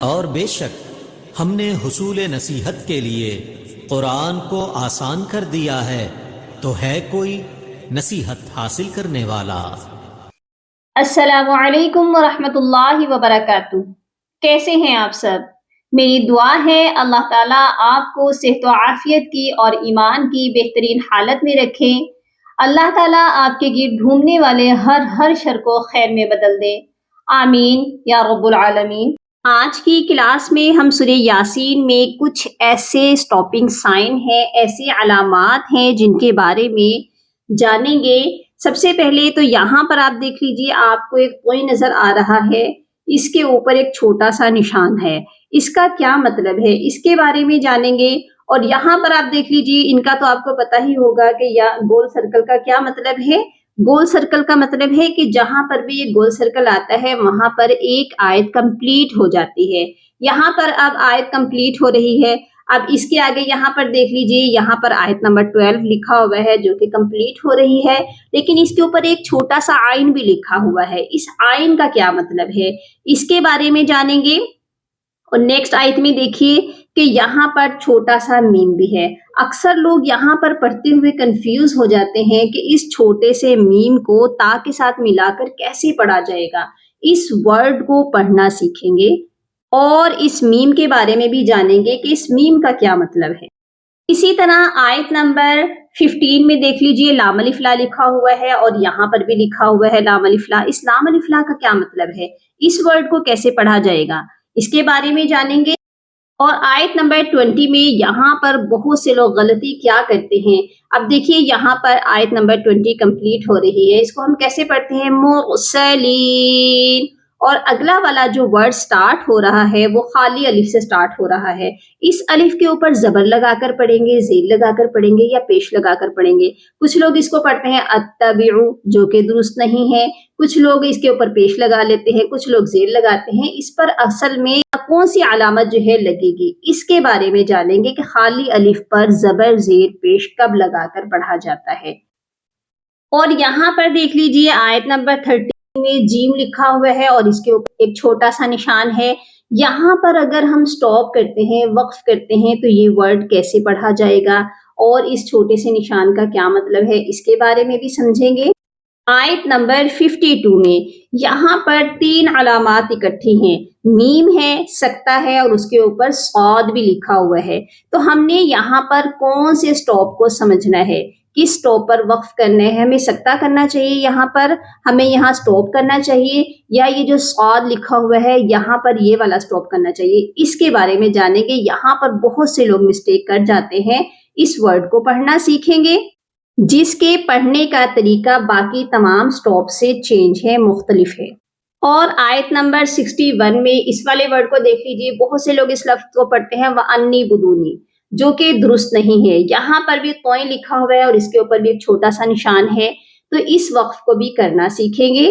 اور بے شک ہم نے حصول نصیحت کے لیے قرآن کو آسان کر دیا ہے، تو ہے کوئی نصیحت حاصل کرنے والا؟ السلام علیکم ورحمۃ اللہ وبرکاتہ۔ کیسے ہیں آپ سب؟ میری دعا ہے اللہ تعالیٰ آپ کو صحت و عافیت کی اور ایمان کی بہترین حالت میں رکھیں۔ اللہ تعالیٰ آپ کے گرد گھومنے والے ہر شر کو خیر میں بدل دے، آمین یا رب العالمین۔ آج کی کلاس میں ہم سورہ یاسین میں کچھ ایسے اسٹاپنگ سائن ہیں، ایسی علامات ہیں جن کے بارے میں جانیں گے۔ سب سے پہلے تو یہاں پر آپ دیکھ لیجئے، آپ کو ایک کوئی نظر آ رہا ہے، اس کے اوپر ایک چھوٹا سا نشان ہے۔ اس کا کیا مطلب ہے اس کے بارے میں جانیں گے۔ اور یہاں پر آپ دیکھ لیجئے، ان کا تو آپ کو پتہ ہی ہوگا کہ گول سرکل کا کیا مطلب ہے۔ گول سرکل کا مطلب ہے کہ جہاں پر بھی یہ گول سرکل آتا ہے وہاں پر ایک آیت کمپلیٹ ہو جاتی ہے۔ یہاں پر اب آیت کمپلیٹ ہو رہی ہے۔ اب اس کے آگے یہاں پر دیکھ لیجئے، یہاں پر آیت نمبر 12 لکھا ہوا ہے جو کہ کمپلیٹ ہو رہی ہے، لیکن اس کے اوپر ایک چھوٹا سا آئین بھی لکھا ہوا ہے۔ اس آئین کا کیا مطلب ہے اس کے بارے میں جانیں گے۔ اور نیکسٹ آیت میں دیکھیے کہ یہاں پر چھوٹا سا میم بھی ہے۔ اکثر لوگ یہاں پر پڑھتے ہوئے کنفیوز ہو جاتے ہیں کہ اس چھوٹے سے میم کو تا کے ساتھ ملا کر کیسے پڑھا جائے گا۔ اس ورڈ کو پڑھنا سیکھیں گے اور اس میم کے بارے میں بھی جانیں گے کہ اس میم کا کیا مطلب ہے۔ اسی طرح آیت نمبر 15 میں دیکھ لیجئے، لام الف لا لکھا ہوا ہے اور یہاں پر بھی لکھا ہوا ہے لام الف لا۔ اس لام الف لا کا کیا مطلب ہے، اس ورڈ کو کیسے پڑھا جائے گا، اس کے بارے میں جانیں گے۔ اور آیت نمبر 20 میں یہاں پر بہت سے لوگ غلطی کیا کرتے ہیں۔ اب دیکھیے یہاں پر آیت نمبر 20 کمپلیٹ ہو رہی ہے، اس کو ہم کیسے پڑھتے ہیں، مرسلین، اور اگلا والا جو ورڈ سٹارٹ ہو رہا ہے وہ خالی الف سے سٹارٹ ہو رہا ہے۔ اس الف کے اوپر زبر لگا کر پڑھیں گے، زیر لگا کر پڑھیں گے یا پیش لگا کر پڑھیں گے۔ کچھ لوگ اس کو پڑھتے ہیں اتبعو، جو کہ درست نہیں ہے۔ کچھ لوگ اس کے اوپر پیش لگا لیتے ہیں، کچھ لوگ زیر لگاتے ہیں۔ اس پر اصل میں کون سی علامت جو ہے لگے گی، اس کے بارے میں جانیں گے کہ خالی الف پر زبر زیر پیش کب لگا کر پڑھا جاتا ہے۔ اور یہاں پر دیکھ لیجئے آیت نمبر 30 میں جیم لکھا ہوا ہے اور اس کے اوپر ایک چھوٹا سا نشان ہے۔ یہاں پر اگر ہم سٹاپ کرتے ہیں، وقف کرتے ہیں، تو یہ ورڈ کیسے پڑھا جائے گا اور اس چھوٹے سے نشان کا کیا مطلب ہے، اس کے بارے میں بھی سمجھیں گے۔ آیت نمبر 52 میں یہاں پر 3 علامات اکٹھی ہیں، میم ہے، سکتہ ہے اور اس کے اوپر صاد بھی لکھا ہوا ہے۔ تو ہم نے یہاں پر کون سے سٹاپ کو سمجھنا ہے، کس سٹاپ پر وقف کرنا ہے، ہمیں سکتہ کرنا چاہیے، یہاں پر ہمیں یہاں سٹاپ کرنا چاہیے، یا یہ جو صاد لکھا ہوا ہے یہاں پر یہ والا سٹاپ کرنا چاہیے، اس کے بارے میں جانیں گے۔ یہاں پر بہت سے لوگ مسٹیک کر جاتے ہیں، اس ورڈ کو پڑھنا سیکھیں گے جس کے پڑھنے کا طریقہ باقی تمام سٹاپ سے چینج ہے، مختلف ہے۔ اور آیت نمبر 61 میں اس والے ورڈ کو دیکھ لیجئے، بہت سے لوگ اس لفظ کو پڑھتے ہیں وَأَنِّي بُدُونِي، جو کہ درست نہیں ہے۔ یہاں پر بھی کوئی لکھا ہوا ہے اور اس کے اوپر بھی ایک چھوٹا سا نشان ہے، تو اس وقف کو بھی کرنا سیکھیں گے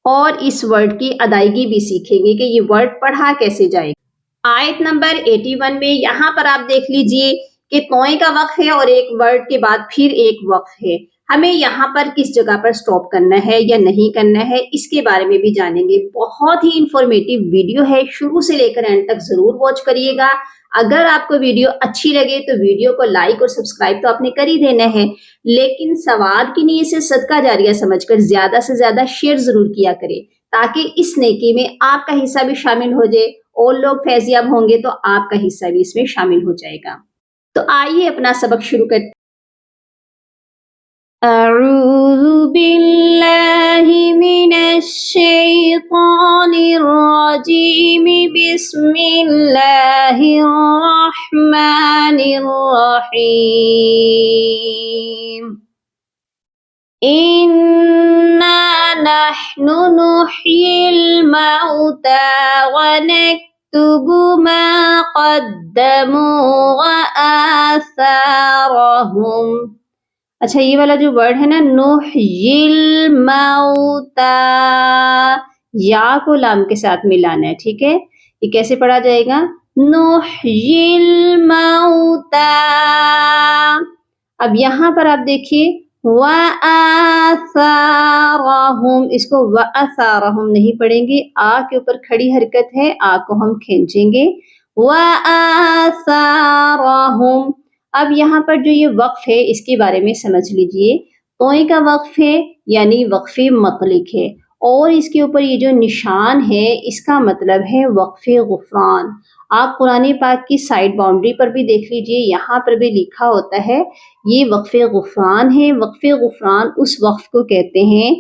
اور اس ورڈ کی ادائیگی بھی سیکھیں گے کہ یہ ورڈ پڑھا کیسے جائے گا۔ آیت نمبر 81 میں یہاں پر آپ دیکھ لیجئے کہ توئیں کا وقف ہے اور ایک ورڈ کے بعد پھر ایک وقف ہے۔ ہمیں یہاں پر کس جگہ پر سٹاپ کرنا ہے یا نہیں کرنا ہے، اس کے بارے میں بھی جانیں گے۔ بہت ہی انفارمیٹیو ویڈیو ہے، شروع سے لے کر اینڈ تک ضرور واچ کریے گا۔ اگر آپ کو ویڈیو اچھی لگے تو ویڈیو کو لائک اور سبسکرائب تو آپ نے کر ہی دینا ہے، لیکن ثواب کی نیت سے صدقہ جاریہ سمجھ کر زیادہ سے زیادہ شیئر ضرور کیا کریں، تاکہ اس نیکی میں آپ کا حصہ بھی شامل ہو جائے، اور لوگ فیض یاب ہوں گے تو آپ کا حصہ بھی اس میں شامل ہو جائے گا۔ تو آئیے اپنا سبق شروع کرتے ہیں۔ اعوذ باللہ من الشیطان الرجیم، بسم اللہ الرحمن الرحیم۔ اِنَّا نَحْنُ نُحْيِي الْمَوْتَى وَنَكْتُبُ مَا قَدَّمُوا وَآثَارَهُمْ۔ اچھا، یہ والا جو ورڈ ہے نا، نحیی الموتى، یا کو لام کے ساتھ ملانا ہے، ٹھیک ہے؟ یہ کیسے پڑھا جائے گا، نحیی الموتى۔ اب یہاں پر آپ دیکھیے وَآثَارَهُمْ، اس کو وَآثَارَهُمْ نہیں پڑھیں گے، آ کے اوپر کھڑی حرکت ہے، آ کو ہم کھینچیں گے، وَآثَارَهُمْ۔ اب یہاں پر جو یہ وقف ہے اس کے بارے میں سمجھ لیجئے، توئیں کا وقف ہے یعنی وقف مطلق ہے، اور اس کے اوپر یہ جو نشان ہے اس کا مطلب ہے وقف غفران۔ آپ قرآن پاک کی سائڈ باؤنڈری پر بھی دیکھ لیجئے، یہاں پر بھی لکھا ہوتا ہے یہ وقف غفران ہے۔ وقف غفران اس وقف کو کہتے ہیں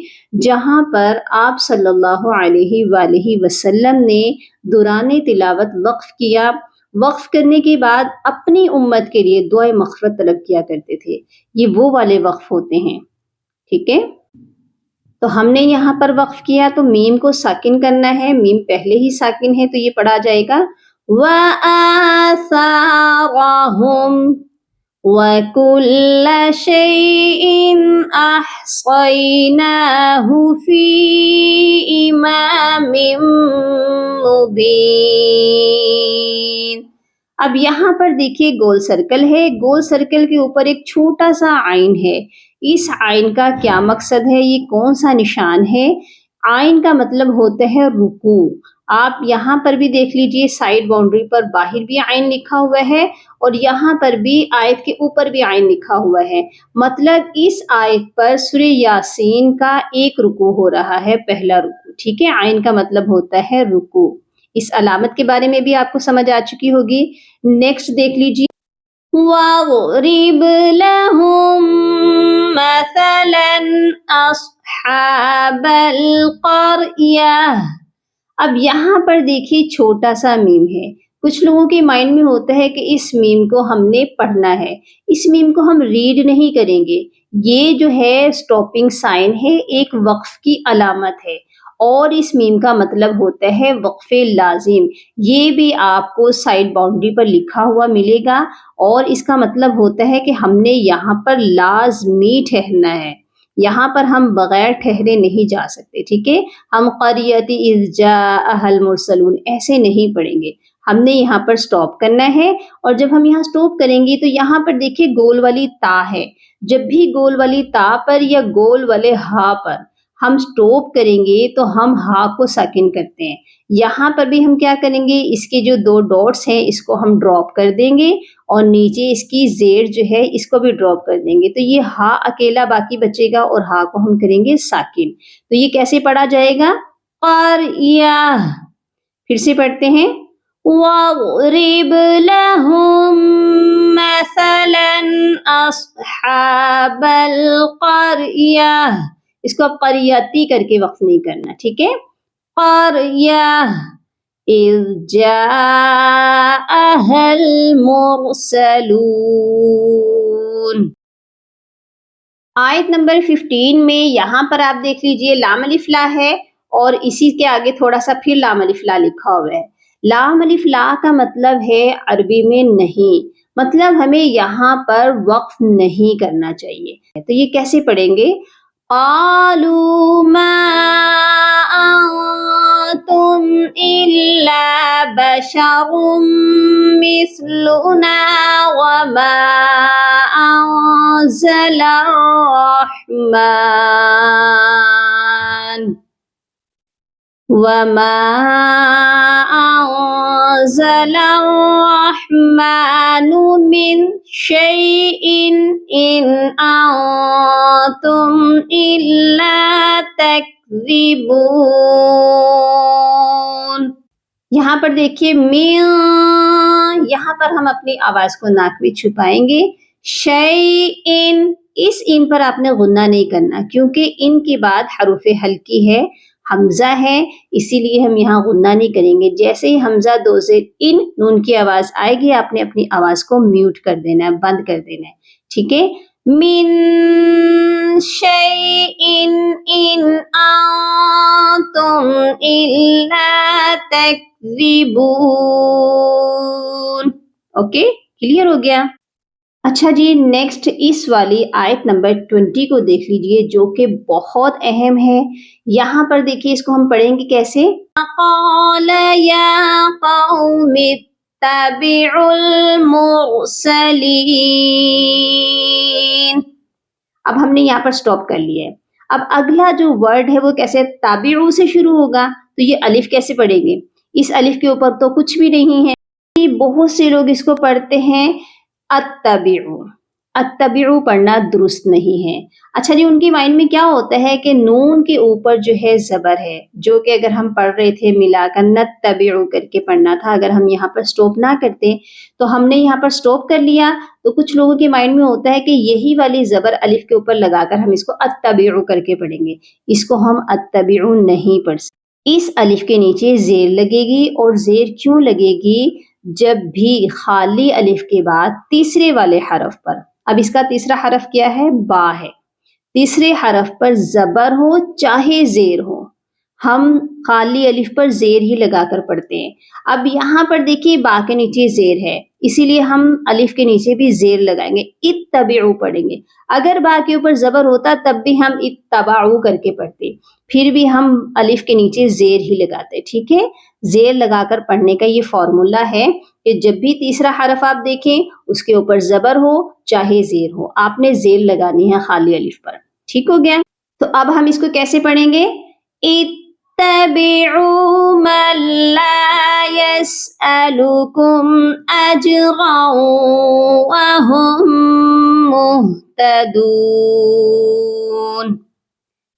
جہاں پر آپ صلی اللہ علیہ وآلہ وسلم نے دوران تلاوت وقف کیا، وقف کرنے کے بعد اپنی امت کے لیے دعائے مغفرت طلب کیا کرتے تھے، یہ وہ والے وقف ہوتے ہیں، ٹھیک ہے؟ تو ہم نے یہاں پر وقف کیا تو میم کو ساکن کرنا ہے، میم پہلے ہی ساکن ہے تو یہ پڑھا جائے گا وَآثَارَهُمْ وَكُلَّ شَيْءٍ أَحْصَيْنَاهُ فِي إِمَامٍ مُبِينٍ۔ اب یہاں پر دیکھیے گول سرکل ہے، گول سرکل کے اوپر ایک چھوٹا سا آئین ہے، اس آئین کا کیا مقصد ہے، یہ کون سا نشان ہے؟ آئین کا مطلب ہوتا ہے رکوع۔ آپ یہاں پر بھی دیکھ لیجئے سائڈ باؤنڈری پر باہر بھی آئین لکھا ہوا ہے اور یہاں پر بھی آیت کے اوپر بھی آئین لکھا ہوا ہے، مطلب اس آیت پر سورہ یاسین کا ایک رکوع ہو رہا ہے، پہلا رکوع، ٹھیک ہے؟ آئین کا مطلب ہوتا ہے رکوع۔ اس علامت کے بارے میں بھی آپ کو سمجھ آ چکی ہوگی۔ نیکسٹ دیکھ لیجیے وَاضْرِبْ لَهُم مَثَلًا أَصْحَابَ الْقَرْيَةِ۔ اب یہاں پر دیکھیے چھوٹا سا میم ہے، کچھ لوگوں کے مائنڈ میں ہوتا ہے کہ اس میم کو ہم نے پڑھنا ہے، اس میم کو ہم ریڈ نہیں کریں گے، یہ جو ہے سٹاپنگ سائن ہے، ایک وقف کی علامت ہے، اور اس میم کا مطلب ہوتا ہے وقف لازم، یہ بھی آپ کو سائڈ باؤنڈری پر لکھا ہوا ملے گا، اور اس کا مطلب ہوتا ہے کہ ہم نے یہاں پر لازمی ٹھہرنا ہے، یہاں پر ہم بغیر ٹھہرے نہیں جا سکتے، ٹھیک ہے؟ ہم قریۃ اذ جاءہا المرسلون ایسے نہیں پڑھیں گے، ہم نے یہاں پر سٹاپ کرنا ہے، اور جب ہم یہاں سٹاپ کریں گے تو یہاں پر دیکھیے گول والی تا ہے، جب بھی گول والی تا پر یا گول والے ہا پر ہم سٹاپ کریں گے تو ہم ہا کو ساکن کرتے ہیں، یہاں پر بھی ہم کیا کریں گے، اس کے جو دو ڈاٹس ہیں اس کو ہم ڈراپ کر دیں گے، اور نیچے اس کی زیر جو ہے اس کو بھی ڈراپ کر دیں گے، تو یہ ہا اکیلا باقی بچے گا اور ہا کو ہم کریں گے ساکن۔ تو یہ کیسے پڑھا جائے گا؟ قَرْيَةٌ، پھر سے پڑھتے ہیں وَاضْرِبْ لَهُم مَثَلًا أَصْحَابَ الْقَرْيَةِ، اس کو اب قریتی کر کے وقف نہیں کرنا، ٹھیک ہے؟ قَرْيَةٌ اِذْ جَاءَهَا الْمُرْسَلُونَ۔ آیت نمبر 15 میں یہاں پر آپ دیکھ لیجئے لام الف لا ہے، اور اسی کے آگے تھوڑا سا پھر لام الف لا لکھا ہوا ہے۔ لام الف لا کا مطلب ہے عربی میں نہیں، مطلب ہمیں یہاں پر وقف نہیں کرنا چاہیے، تو یہ کیسے پڑھیں گے؟ قَالُوا مَا أَنْتُمْ إِلَّا بَشَرٌ مِثْلُنَا وَمَا أَنزَلَ الرَّحْمَنُ مِنْ شَيْءٍ إِنْ أَنْتُمْ إِلَّا تَكْذِبُونَ۔ یہاں پر دیکھیے یہاں پر ہم اپنی آواز کو ناک میں چھپائیں گے، شَيْءٍ، اس ان پر آپ نے غنہ نہیں کرنا کیونکہ ان کے بعد حروف ہلکی ہے، حمزہ ہے، اسی لیے ہم یہاں غنہ نہیں کریں گے، جیسے ہی حمزہ دو زیر ان نون کی آواز آئے گی آپ نے اپنی آواز کو میوٹ کر دینا ہے، بند کر دینا ہے، ٹھیک ہے؟ من شیء ان انتم الا تکذبون۔ اوکے، کلیئر ہو گیا؟ اچھا جی، نیکسٹ اس والی آیت نمبر 20 کو دیکھ لیجئے جو کہ بہت اہم ہے، یہاں پر دیکھیے اس کو ہم پڑھیں گے کیسے؟ قَالَ يَا قَوْمِ اتَّبِعُوا الْمُرْسَلِينَ۔ اب ہم نے یہاں پر سٹاپ کر لیا ہے. اب اگلا جو ورڈ ہے وہ کیسے تابعو سے شروع ہوگا, تو یہ الف کیسے پڑھیں گے؟ اس الف کے اوپر تو کچھ بھی نہیں ہے. بہت سے لوگ اس کو پڑھتے ہیں اتبعو. اتبعو پڑھنا درست نہیں ہے. اچھا جی, ان کی مائنڈ میں کیا ہوتا ہے کہ نون کے اوپر جو ہے زبر ہے, جو کہ اگر ہم پڑھ رہے تھے ملا کر نتبعو کر کے پڑھنا تھا. اگر ہم یہاں پر سٹاپ نہ کرتے تو ہم نے یہاں پر سٹاپ کر لیا, تو کچھ لوگوں کے مائنڈ میں ہوتا ہے کہ یہی والی زبر الف کے اوپر لگا کر ہم اس کو اتبعو کر کے پڑھیں گے. اس کو ہم اتبعو نہیں پڑھ سکتے. اس الف کے نیچے زیر لگے گی, اور زیر کیوں لگے گی؟ جب بھی خالی الف کے بعد تیسرے والے حرف پر, اب اس کا تیسرا حرف کیا ہے؟ با ہے. تیسرے حرف پر زبر ہو چاہے زیر ہو, ہم خالی الف پر زیر ہی لگا کر پڑھتے ہیں. اب یہاں پر دیکھیے با کے نیچے زیر ہے, اسی لیے ہم الف کے نیچے بھی زیر لگائیں گے, اتبعو پڑھیں گے. اگر با کے اوپر زبر ہوتا تب بھی ہم اتبعو کر کے پڑھتے, پھر بھی ہم الف کے نیچے زیر ہی لگاتے. ٹھیک ہے, زیر لگا کر پڑھنے کا یہ فارمولا ہے کہ جب بھی تیسرا حرف آپ دیکھیں اس کے اوپر زبر ہو چاہے زیر ہو, آپ نے زیر لگانی ہے خالی الف پر. ٹھیک ہو گیا؟ تو اب ہم اس کو کیسے پڑھیں گے؟ اتبعوا من لا يسألكم اجرا وهم مهتدون.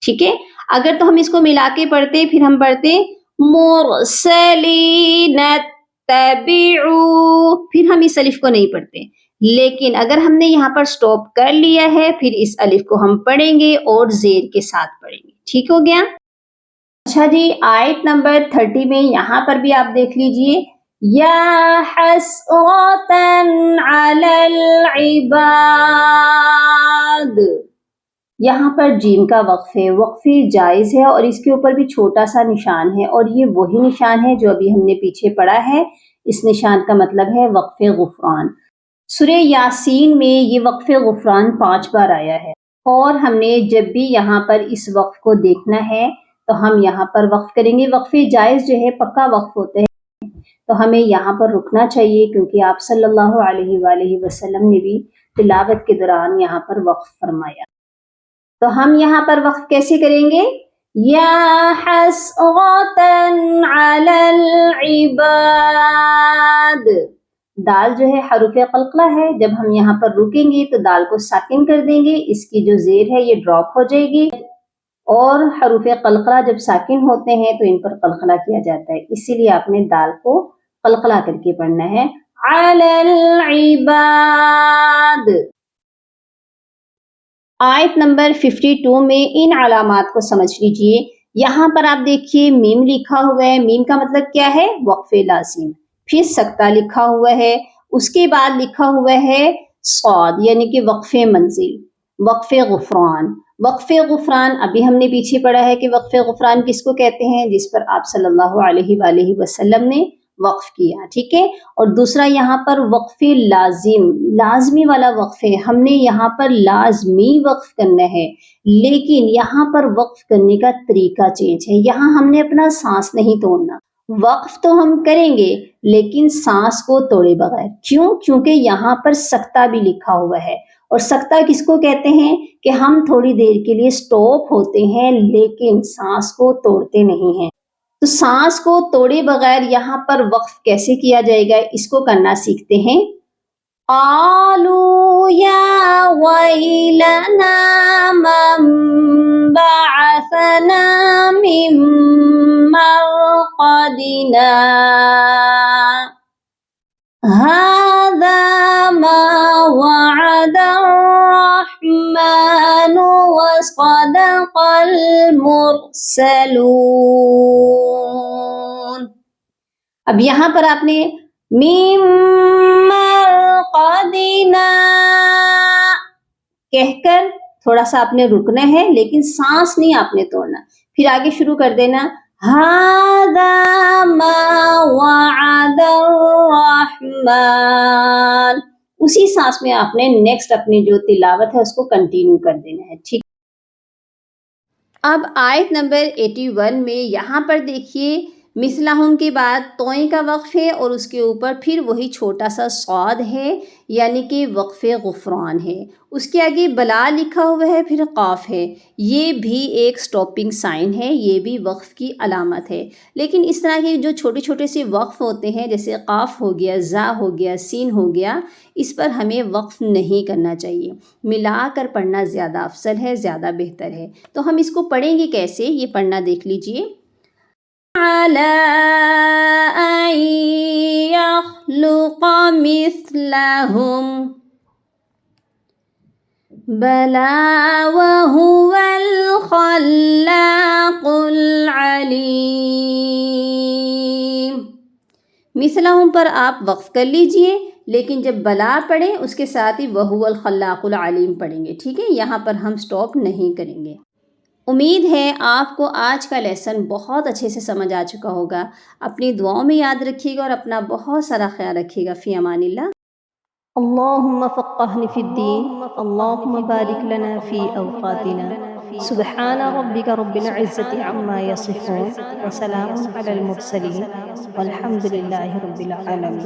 ٹھیک ہے, اگر تو ہم اس کو ملا کے پڑھتے, پھر ہم پڑھتے مرسلین اتبعوا, پھر ہم اس الف کو نہیں پڑھتے. لیکن اگر ہم نے یہاں پر سٹاپ کر لیا ہے, پھر اس الف کو ہم پڑھیں گے اور زیر کے ساتھ پڑھیں گے. ٹھیک ہو گیا؟ اچھا جی, آیت نمبر 30 میں یہاں پر بھی آپ دیکھ لیجئے, یا حسرتاً علی العباد. یہاں پر جیم کا وقف ہے, وقفی جائز ہے, اور اس کے اوپر بھی چھوٹا سا نشان ہے, اور یہ وہی نشان ہے جو ابھی ہم نے پیچھے پڑھا ہے. اس نشان کا مطلب ہے وقف غفران. سورہ یاسین میں یہ وقف غفران 5 بار آیا ہے, اور ہم نے جب بھی یہاں پر اس وقف کو دیکھنا ہے تو ہم یہاں پر وقف کریں گے. وقف جائز جو ہے پکا وقف ہوتا ہے, تو ہمیں یہاں پر رکنا چاہیے, کیونکہ آپ صلی اللہ علیہ وآلہ وسلم نے بھی تلاوت کے دوران یہاں پر وقف فرمایا. تو ہم یہاں پر وقف کیسے کریں گے؟ یا حسرتاً علی العباد. دال جو ہے حروف قلقلہ ہے, جب ہم یہاں پر رکیں گے تو دال کو ساکن کر دیں گے, اس کی جو زیر ہے یہ ڈراپ ہو جائے گی, اور حروف قلقلہ جب ساکن ہوتے ہیں تو ان پر قلقلہ کیا جاتا ہے, اسی لیے آپ نے دال کو قلقلہ کر کے پڑھنا ہے. علی العباد. آیت نمبر 52 میں ان علامات کو سمجھ لیجئے. یہاں پر آپ دیکھیے میم لکھا ہوا ہے, میم کا مطلب کیا ہے؟ وقف لازم. پھر سکتہ لکھا ہوا ہے, اس کے بعد لکھا ہوا ہے صاد یعنی کہ وقف منزل. وقف غفران. وقف غفران ابھی ہم نے پیچھے پڑھا ہے کہ وقف غفران کس کو کہتے ہیں؟ جس پر آپ صلی اللہ علیہ وآلہ وسلم نے وقف کیا. ٹھیک ہے, اور دوسرا یہاں پر وقف لازم, لازمی والا وقف ہے. ہم نے یہاں پر لازمی وقف کرنا ہے, لیکن یہاں پر وقف کرنے کا طریقہ چینج ہے. یہاں ہم نے اپنا سانس نہیں توڑنا. وقف تو ہم کریں گے لیکن سانس کو توڑے بغیر. کیوں؟ کیونکہ یہاں پر سکتہ بھی لکھا ہوا ہے, اور سکتہ کس کو کہتے ہیں؟ کہ ہم تھوڑی دیر کے لیے سٹاپ ہوتے ہیں لیکن سانس کو توڑتے نہیں ہیں. تو سانس کو توڑے بغیر یہاں پر وقف کیسے کیا جائے گا, اس کو کرنا سیکھتے ہیں. قالوا یا ویلنا من بعثنا من مرقدنا هذا ما وعد الرحمن وصدق المرسلون. اب یہاں پر آپ نے من مرقدنا کہہ کر تھوڑا سا آپ نے رکنا ہے, لیکن سانس نہیں آپ نے توڑنا. پھر آگے شروع کر دینا هذا ما وعد الرحمن. اسی سانس میں آپ نے نیکسٹ اپنی جو تلاوت ہے اس کو کنٹینیو کر دینا ہے. ٹھیک. اب آیت نمبر 81 میں یہاں پر دیکھیے مثلہم کے بعد توئیں کا وقف ہے اور اس کے اوپر پھر وہی چھوٹا سا صاد ہے یعنی کہ وقف غفران ہے. اس کے آگے بلا لکھا ہوا ہے پھر قاف ہے. یہ بھی ایک سٹاپنگ سائن ہے، یہ بھی وقف کی علامت ہے. لیکن اس طرح کے جو چھوٹے چھوٹے سے وقف ہوتے ہیں جیسے قاف ہو گیا، زا ہو گیا، سین ہو گیا، اس پر ہمیں وقف نہیں کرنا چاہیے. ملا کر پڑھنا زیادہ افضل ہے، زیادہ بہتر ہے. تو ہم اس کو پڑھیں گے کیسے، یہ پڑھنا دیکھ لیجئے. عَلَىٰ أَن يَخْلُقَ مِثْلَهُمْ بَلَىٰ وَهُوَ الْخَلَّاقُ الْعَلِيمُ. مثلہم پر آپ وقف کر لیجئے، لیکن جب بلا پڑھیں اس کے ساتھ ہی وَهُوَ الْخَلَّاقُ الْعَلِيمُ پڑھیں گے. ٹھیک ہے، یہاں پر ہم سٹاپ نہیں کریں گے. امید ہے آپ کو آج کا لیسن بہت اچھے سے سمجھ آ چکا ہوگا. اپنی دعاؤں میں یاد رکھیے گا اور اپنا بہت سارا خیال رکھیے گا. فی امان اللہ. اللہم فقہنی فی الدین، اللہم بارک لنا فی اوقاتنا. سبحان ربک رب العزت عما یصفون وسلام علی المرسلین والحمد للہ رب العالمین.